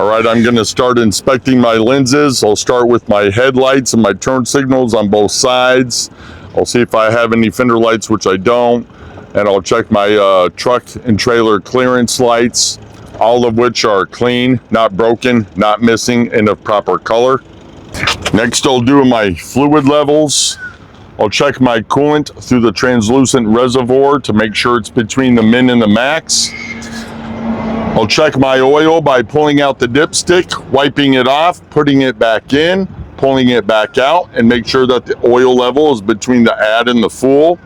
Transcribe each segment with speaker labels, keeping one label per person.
Speaker 1: All right, I'm gonna start inspecting my lenses. I'll start with my headlights and my turn signals on both sides. I'll see if I have any fender lights, which I don't. And I'll check my truck and trailer clearance lights, all of which are clean, not broken, not missing, and of proper color. Next, I'll do my fluid levels. I'll check my coolant through the translucent reservoir to make sure it's between the min and the max. I'll check my oil by pulling out the dipstick, wiping it off, putting it back in, pulling it back out, and make sure that the oil level is between the add and the full.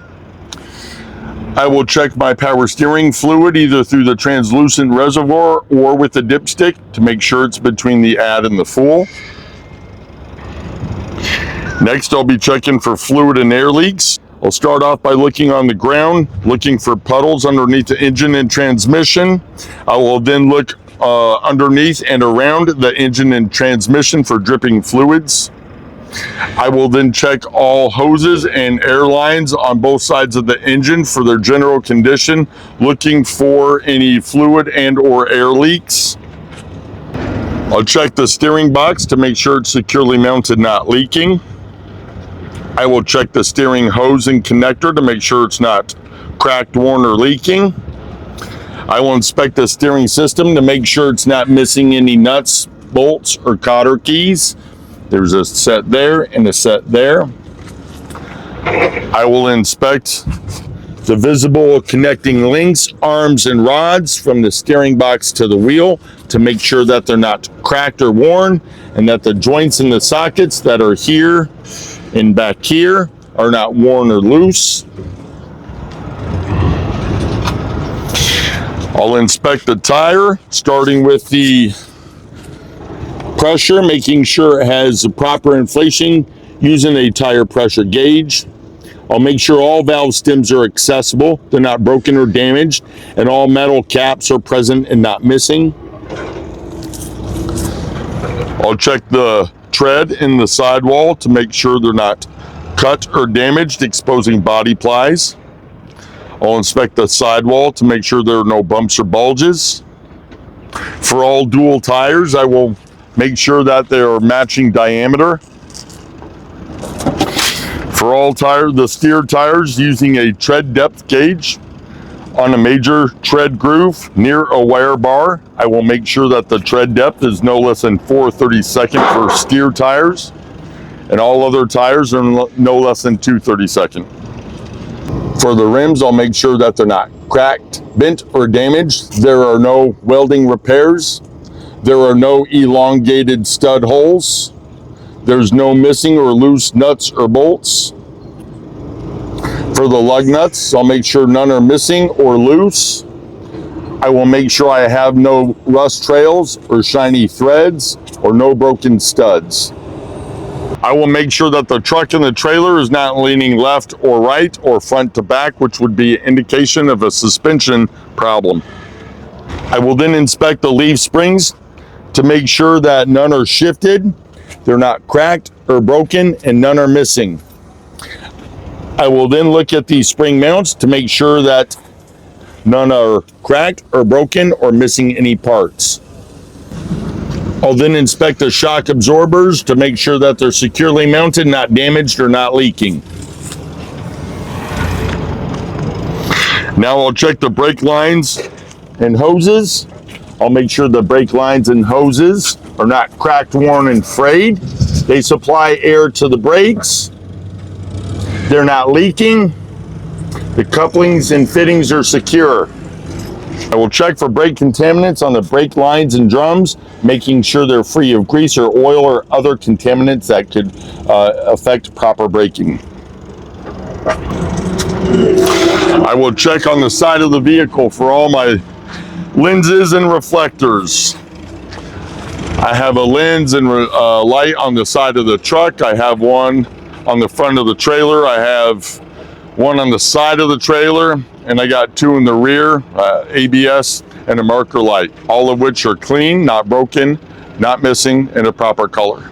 Speaker 1: I will check my power steering fluid either through the translucent reservoir or with the dipstick to make sure it's between the add and the full. Next, I'll be checking for fluid and air leaks. I'll start off by looking on the ground, looking for puddles underneath the engine and transmission. I will then look underneath and around the engine and transmission for dripping fluids. I will then check all hoses and air lines on both sides of the engine for their general condition, looking for any fluid and or air leaks. I'll check the steering box to make sure it's securely mounted, not leaking. I will check the steering hose and connector to make sure it's not cracked, worn, or leaking. I will inspect the steering system to make sure it's not missing any nuts, bolts, or cotter keys. There's a set there and a set there. I will inspect the visible connecting links, arms, and rods from the steering box to the wheel to make sure that they're not cracked or worn, and that the joints in the sockets that are here and back here are not worn or loose. I'll inspect the tire, starting with the pressure, making sure it has the proper inflation using a tire pressure gauge. I'll make sure all valve stems are accessible, they're not broken or damaged, and all metal caps are present and not missing. I'll check the tread in the sidewall to make sure they're not cut or damaged, exposing body plies. I'll inspect the sidewall to make sure there are no bumps or bulges. For all dual tires, I will make sure that they are matching diameter. For all tires, the steer tires, using a tread depth gauge on a major tread groove near a wire bar, I will make sure that the tread depth is no less than 4/32 for steer tires, and all other tires are no less than 2/32. For the rims, I'll make sure that they're not cracked, bent, or damaged. There are no welding repairs. There are no elongated stud holes. There's no missing or loose nuts or bolts. For the lug nuts, I'll make sure none are missing or loose. I will make sure I have no rust trails or shiny threads or no broken studs. I will make sure that the truck and the trailer is not leaning left or right or front to back, which would be an indication of a suspension problem. I will then inspect the leaf springs to make sure that none are shifted, they're not cracked or broken, and none are missing. I will then look at the spring mounts to make sure that none are cracked or broken or missing any parts. I'll then inspect the shock absorbers to make sure that they're securely mounted, not damaged or not leaking. Now I'll check the brake lines and hoses. I'll make sure the brake lines and hoses are not cracked, worn, and frayed. They supply air to the brakes. They're not leaking. The couplings and fittings are secure. I will check for brake contaminants on the brake lines and drums, making sure they're free of grease or oil or other contaminants that could affect proper braking. I will check on the side of the vehicle for all my lenses and reflectors. I have a lens and light on the side of the truck. I have one on the front of the trailer. I have one on the side of the trailer, and I got two in the rear, ABS and a marker light, all of which are clean, not broken, not missing, and a proper color.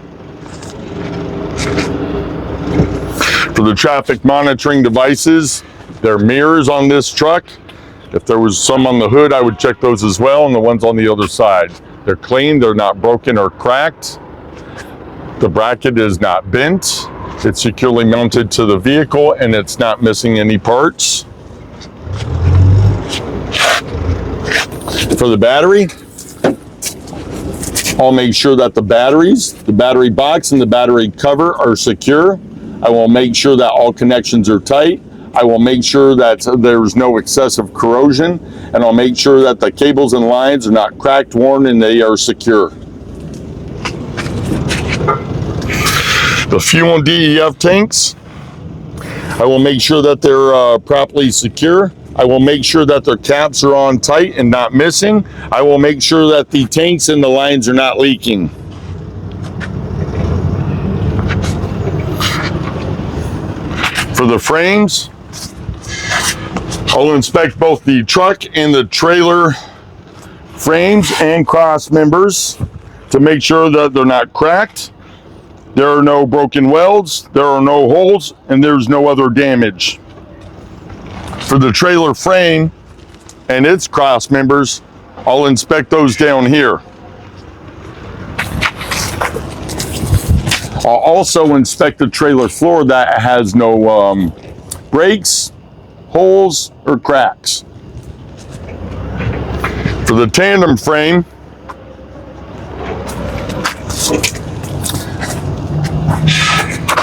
Speaker 1: For the traffic monitoring devices, there are mirrors on this truck. If there was some on the hood, I would check those as well, and the ones on the other side. They're clean, they're not broken or cracked. The bracket is not bent. It's securely mounted to the vehicle and it's not missing any parts. For the battery, I'll make sure that the batteries, the battery box and the battery cover are secure. I will make sure that all connections are tight. I will make sure that there's no excessive corrosion, and I'll make sure that the cables and lines are not cracked, worn, and they are secure. The fuel and DEF tanks, I will make sure that they're properly secure. I will make sure that their caps are on tight and not missing. I will make sure that the tanks and the lines are not leaking. For the frames, I'll inspect both the truck and the trailer frames and cross members to make sure that they're not cracked. There are no broken welds, there are no holes, and there's no other damage. For the trailer frame and its cross members, I'll inspect those down here. I'll also inspect the trailer floor that has no breaks, holes, or cracks. For the tandem frame,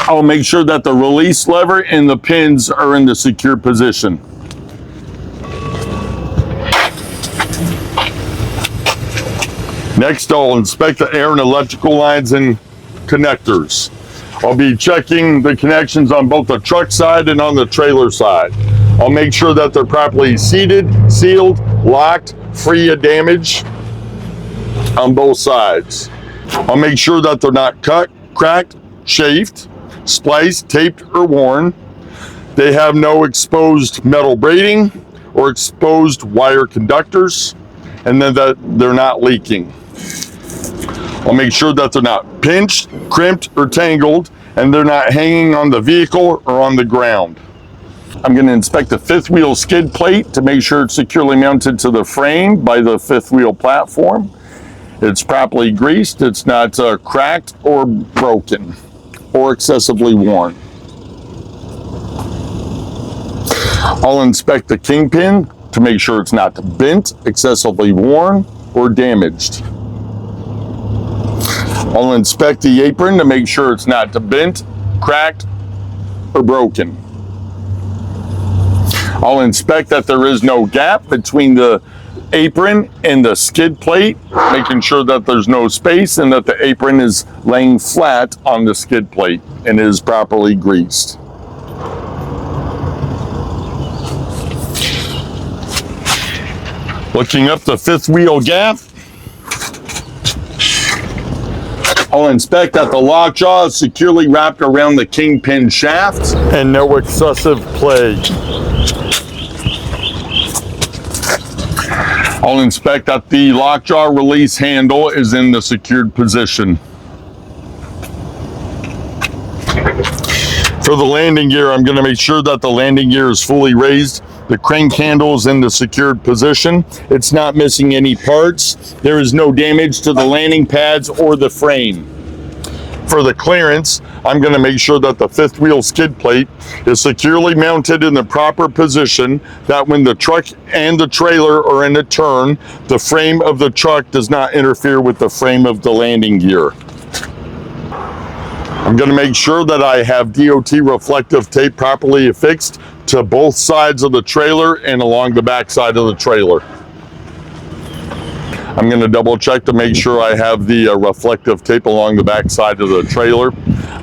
Speaker 1: I'll make sure that the release lever and the pins are in the secure position. Next, I'll inspect the air and electrical lines and connectors. I'll be checking the connections on both the truck side and on the trailer side. I'll make sure that they're properly seated, sealed, locked, free of damage on both sides. I'll make sure that they're not cut, cracked, chafed, spliced, taped, or worn. They have no exposed metal braiding or exposed wire conductors, and then that they're not leaking. I'll make sure that they're not pinched, crimped, or tangled, and they're not hanging on the vehicle or on the ground. I'm going to inspect the fifth wheel skid plate to make sure it's securely mounted to the frame by the fifth wheel platform. It's properly greased, it's not cracked or broken or excessively worn. I'll inspect the kingpin to make sure it's not bent, excessively worn, or damaged. I'll inspect the apron to make sure it's not bent, cracked, or broken. I'll inspect that there is no gap between the apron and the skid plate, making sure that there's no space and that the apron is laying flat on the skid plate and is properly greased. Looking up the fifth wheel gap, I'll inspect that the lockjaw is securely wrapped around the kingpin shaft and no excessive play. I'll inspect that the lockjaw release handle is in the secured position. For the landing gear, I'm going to make sure that the landing gear is fully raised. The crank handle is in the secured position. It's not missing any parts. There is no damage to the landing pads or the frame. For the clearance, I'm going to make sure that the fifth wheel skid plate is securely mounted in the proper position, that when the truck and the trailer are in a turn, the frame of the truck does not interfere with the frame of the landing gear. I'm going to make sure that I have DOT reflective tape properly affixed to both sides of the trailer and along the back side of the trailer. I'm going to double check to make sure I have the reflective tape along the back side of the trailer.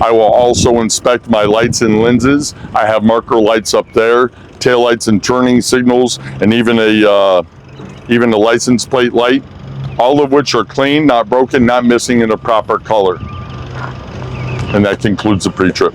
Speaker 1: I will also inspect my lights and lenses. I have marker lights up there, tail lights and turning signals, and even a license plate light, all of which are clean, not broken, not missing in a proper color. And that concludes the pre-trip.